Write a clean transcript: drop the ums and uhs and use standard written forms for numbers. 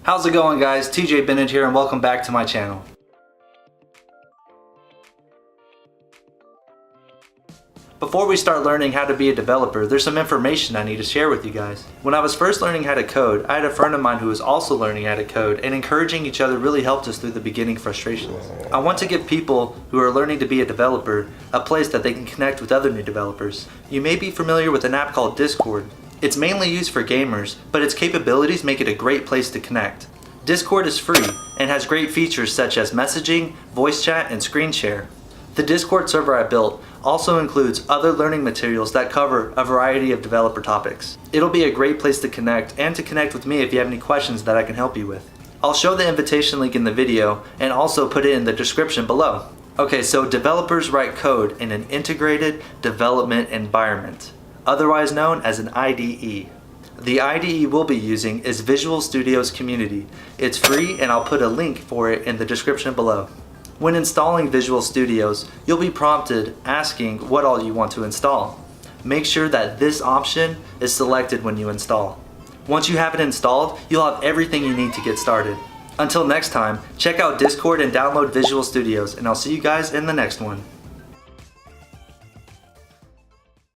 How's it going, guys? TJ Bennett here and welcome back to my channel. Before we start learning how to be a developer, there's some information I need to share with you guys. When I was first learning how to code, I had a friend of mine who was also learning how to code, and encouraging each other really helped us through the beginning frustrations. I want to give people who are learning to be a developer a place that they can connect with other new developers. You may be familiar with an app called Discord. It's mainly used for gamers, but its capabilities make it a great place to connect. Discord is free and has great features such as messaging, voice chat, and screen share. The Discord server I built also includes other learning materials that cover a variety of developer topics. It'll be a great place to connect and to connect with me if you have any questions that I can help you with. I'll show the invitation link in the video and also put it in the description below. Okay, so developers write code in an integrated development environment, otherwise known as an IDE. The IDE we'll be using is Visual Studio's Community. It's free and I'll put a link for it in the description below. When installing Visual Studios, you'll be prompted asking what all you want to install. Make sure that this option is selected when you install. Once you have it installed, you'll have everything you need to get started. Until next time, check out Discord and download Visual Studios, and I'll see you guys in the next one.